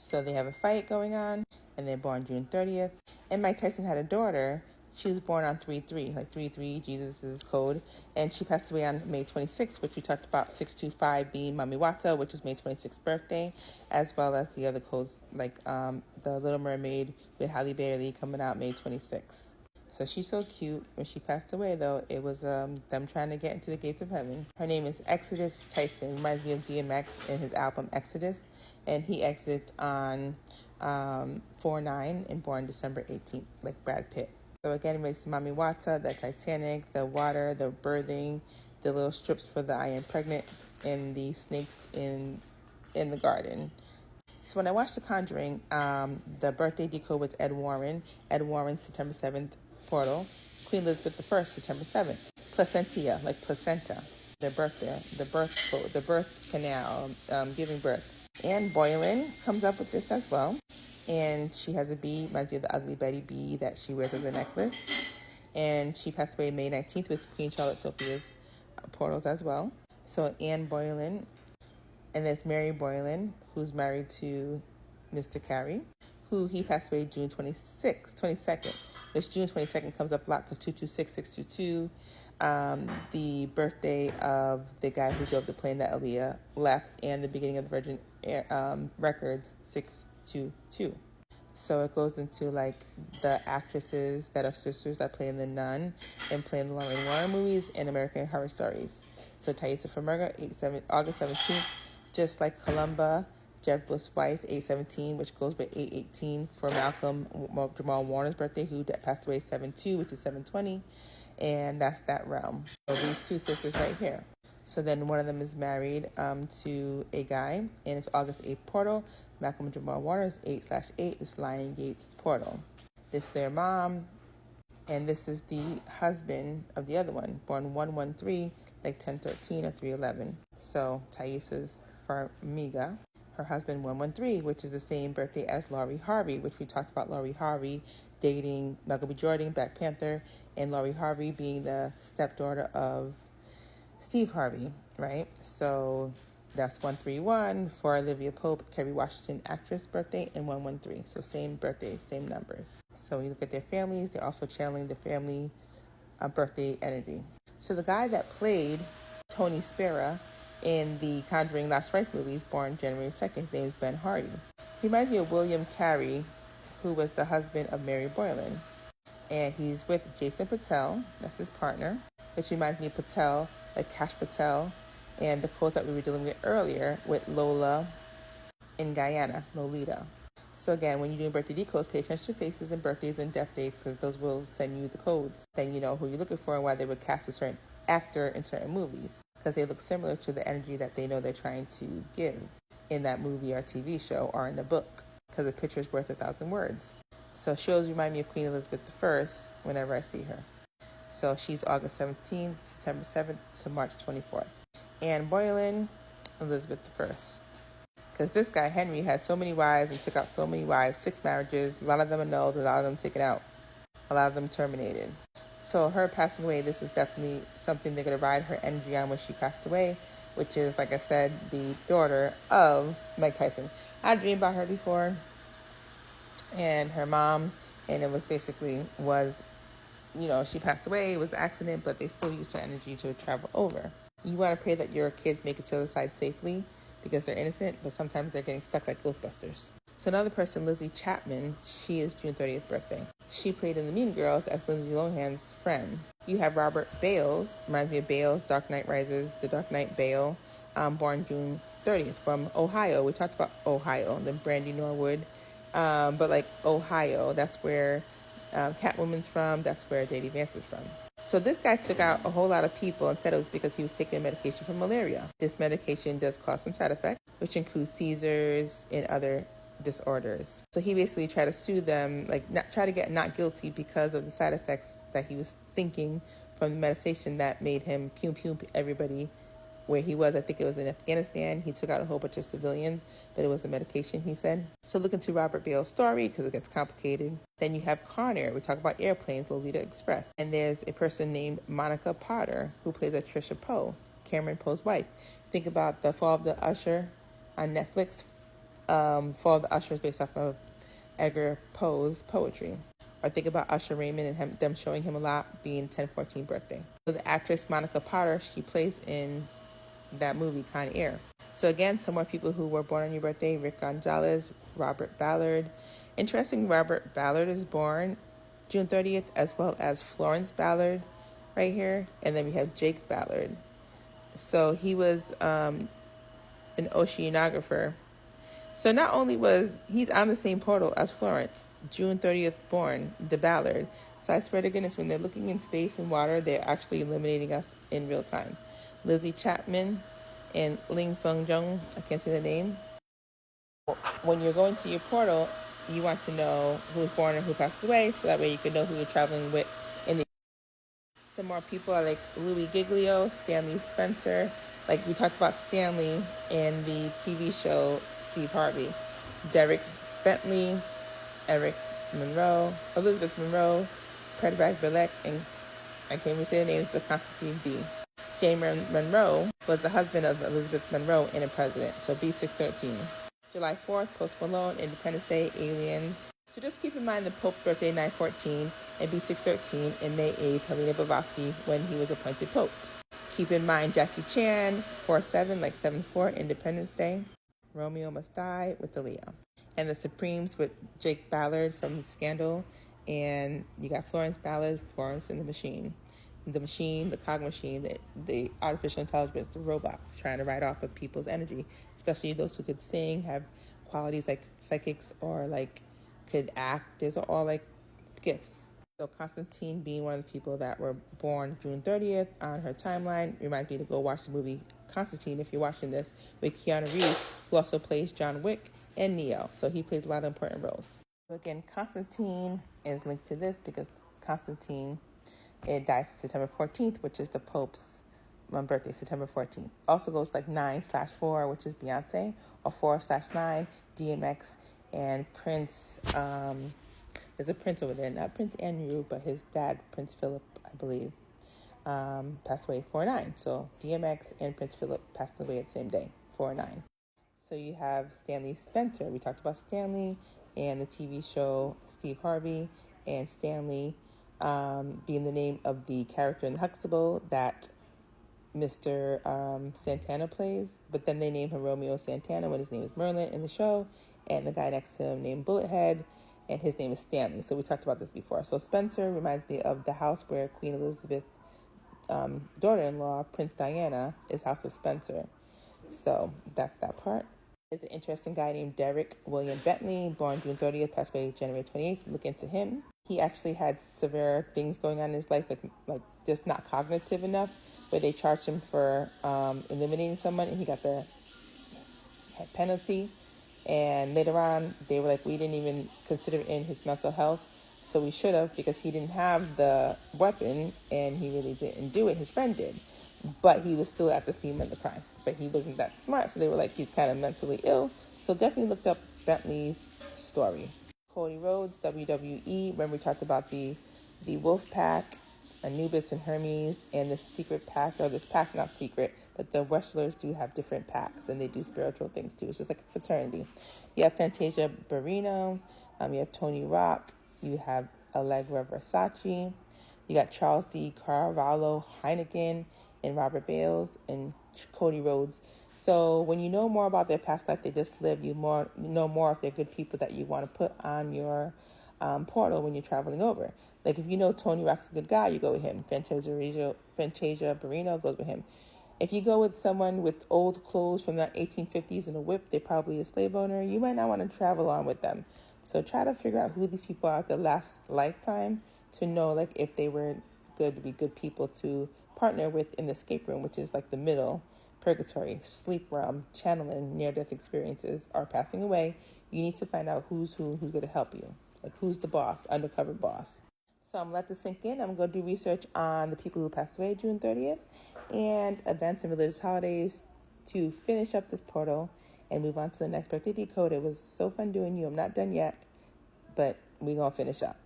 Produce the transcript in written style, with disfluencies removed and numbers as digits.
So they have a fight going on, and they're born June 30th. And Mike Tyson had a daughter. She was born on 3-3, like 3-3, Jesus' code. And she passed away on May 26th, which we talked about, 625 being Mami Wata, which is May 26th birthday, as well as the other codes, like The Little Mermaid with Halle Berry coming out May 26th. So she's so cute. When she passed away, though, it was them trying to get into the gates of heaven. Her name is Exodus Tyson. Reminds me of DMX in his album Exodus. And he exits on 4-9 and born December 18th, like Brad Pitt. So again, it makes Mami Wata, the Titanic, the water, the birthing, the little strips for the I am pregnant, and the snakes in the garden. So when I watched The Conjuring, the birthday decode was Ed Warren. Ed Warren, September 7th, portal. Queen Elizabeth I, September 7th. Placentia, like placenta, their birthday, the birth code, the birth canal, giving birth. Anne Boleyn comes up with this as well. And she has a bee, might be the Ugly Betty bee that she wears as a necklace. And she passed away May 19th with Queen Charlotte Sophia's portals as well. So Anne Boleyn. And there's Mary Boleyn, who's married to Mr. Carey, who he passed away June 22nd. Which June 22nd comes up a lot because 226, 622. The birthday of the guy who drove the plane that Aaliyah left, and the beginning of the Virgin Records, 622. So it goes into like the actresses that are sisters that play in The Nun and play in the Lorraine Warren movies and American Horror Stories. So Thaisa Farmiga, August 17th, just like Columba, Jeb Bush's wife, 817, which goes by 818 for Malcolm Jamal Warner's birthday, who passed away 7-2, which is 720. And that's that realm. So these two sisters right here. So then one of them is married to a guy, and it's August 8th portal. Malcolm Jamal Warner is 8/8. It's Lion Gates portal. This is their mom, and this is the husband of the other one, born 113, like 1013 or 311. So Thaisa's Farmiga, her husband 113, which is the same birthday as Laurie Harvey, which we talked about Laurie Harvey dating Michael B. Jordan, Black Panther, and Laurie Harvey being the stepdaughter of Steve Harvey, right? So that's 131 for Olivia Pope, Kerry Washington actress birthday, and 113. So same birthdays, same numbers. So when you look at their families, they're also channeling the family birthday energy. So the guy that played Tony Spera in the Conjuring Last Rites movies, born January 2nd, his name is Ben Hardy. He reminds me of William Carey, who was the husband of Mary Boleyn. And he's with Jason Patel, that's his partner, which reminds me of Patel, like Cash Patel, and the quote that we were dealing with earlier with Lola in Guyana, Lolita. So again, when you're doing birthday decodes, pay attention to faces and birthdays and death dates, because those will send you the codes. Then you know who you're looking for and why they would cast a certain actor in certain movies, because they look similar to the energy that they know they're trying to give in that movie or TV show or in the book, because a picture is worth 1,000 words. So shows remind me of Queen Elizabeth I whenever I see her. So she's August 17th, September 7th to March 24th. Anne Boleyn, Elizabeth I. Because this guy, Henry, had so many wives and took out so many wives, 6 marriages, a lot of them annulled, a lot of them taken out, a lot of them terminated. So her passing away, this was definitely something they're going to ride her energy on when she passed away, which is, like I said, the daughter of Mike Tyson. I dreamed about her before, and her mom, and it was basically she passed away. It was an accident, but they still used her energy to travel over. You want to pray that your kids make it to the other side safely because they're innocent, but sometimes they're getting stuck like Ghostbusters. So another person, Lizzie Chapman, she is June 30th birthday. She played in The Mean Girls as Lindsay Lohan's friend. You have Robert Bales, reminds me of Bales, Dark Knight Rises, The Dark Knight Bale, born June 30th from Ohio. We talked about Ohio, then Brandy Norwood, but like Ohio, that's where Catwoman's from, that's where J.D. Vance is from. So this guy took out a whole lot of people and said it was because he was taking a medication for malaria. This medication does cause some side effects, which includes seizures and other disorders. So he basically tried to sue them, try to get not guilty because of the side effects that he was thinking from the medication that made him pew everybody where he was. I think it was in Afghanistan. He took out a whole bunch of civilians, but it was the medication, he said. So look into Robert Bale's story because it gets complicated. Then you have Con Air. We talk about airplanes, Lolita Express. And there's a person named Monica Potter who plays Tricia Poe, Cameron Poe's wife. Think about The Fall of the Usher on Netflix. Follow the Ushers based off of Edgar Poe's poetry. Or think about Usher Raymond and them showing him a lot being 10/14 birthday. So the actress Monica Potter, she plays in that movie, Con Air. So again, some more people who were born on your birthday: Rick Gonzalez, Robert Ballard. Interesting, Robert Ballard is born June 30th, as well as Florence Ballard right here. And then we have Jake Ballard. So he was an oceanographer. So not only was he's on the same portal as Florence, June 30th born, the Ballard. So I swear to goodness, when they're looking in space and water, they're actually eliminating us in real time. Lizzie Chapman and Ling Feng Jung, I can't say the name. When you're going to your portal, you want to know who's born and who passed away, so that way you can know who you're traveling with. Some more people are like Louis Giglio, Stanley Spencer. Like we talked about Stanley in the TV show Steve Harvey. Derek Bentley, Eric Monroe, Elizabeth Monroe, Predrag Bilek, and I can't even say the names, but Constantine B. James Monroe was the husband of Elizabeth Monroe and a president, so B613. July 4th, Post Malone, Independence Day, Aliens. So just keep in mind the Pope's birthday, 9/14, and B613, and May 8th, Helena Blavatsky, when he was appointed Pope. Keep in mind Jackie Chan, 4/7, like 7/4, Independence Day. Romeo Must Die with the Leo. And the Supremes with Jake Ballard from Scandal. And you got Florence Ballard, Florence and the Machine. The machine, the cog machine, the artificial intelligence, the robots trying to ride off of people's energy, especially those who could sing, have qualities like psychics, or like could act. These are all like gifts. So Constantine being one of the people that were born June 30th on her timeline reminds me to go watch the movie Constantine, if you're watching this, with Keanu Reeves, who also plays John Wick and Neo. So he plays a lot of important roles. So again, Constantine is linked to this because Constantine, it dies September 14th, which is the Pope's birthday, September 14th. Also goes like 9/4, which is Beyonce, or 4/9, DMX, and Prince. There's a Prince over there, not Prince Andrew, but his dad, Prince Philip, I believe, passed away 4/9. So DMX and Prince Philip passed away at the same day, 4/9. So you have Stanley Spencer. We talked about Stanley and the TV show Steve Harvey, and Stanley being the name of the character in the Huxtable that Mr. Santana plays. But then they name him Romeo Santana when his name is Merlin in the show, and the guy next to him named Bullethead, and his name is Stanley. So we talked about this before. So Spencer reminds me of the house where Queen Elizabeth's daughter-in-law, Prince Diana, is House of Spencer. So that's that part. There's an interesting guy named Derek William Bentley, born June 30th, passed away January 28th. Look into him. He actually had severe things going on in his life, like just not cognitive enough, where they charged him for eliminating someone, and he got the penalty. And later on, they were like, we didn't even consider it in his mental health, so we should have, because he didn't have the weapon, and he really didn't do it. His friend did. But he was still at the scene of the crime. But he wasn't that smart, so they were like, he's kind of mentally ill. So definitely looked up Bentley's story. Cody Rhodes, WWE. Remember we talked about the Wolf Pack, Anubis and Hermes, and the secret pack, or this pack, not secret, but the wrestlers do have different packs, and they do spiritual things too. It's just like a fraternity. You have Fantasia Barrino, you have Tony Rock, you have Allegra Versace, you got Charles D. Carvalho Heineken, and Robert Bales, and Cody Rhodes. So when you know more about their past life they just lived, you know more of their good people that you want to put on your portal when you're traveling over. Like if you know Tony Rock's a good guy, you go with him. Fantasia Barrino goes with him. If you go with someone with old clothes from the 1850s and a whip, they're probably a slave owner. You might not want to travel on with them. So try to figure out who these people are at their last lifetime to know like if they were good to be good people to partner with in the escape room, which is like the middle, purgatory, sleep realm, channeling, near-death experiences, are passing away. You need to find out who's going to help you. Like who's the boss, undercover boss. So I'm going to let this sink in. I'm going to do research on the people who passed away June 30th and events and religious holidays to finish up this portal and move on to the next birthday decode. It was so fun doing you. I'm not done yet, but we're going to finish up.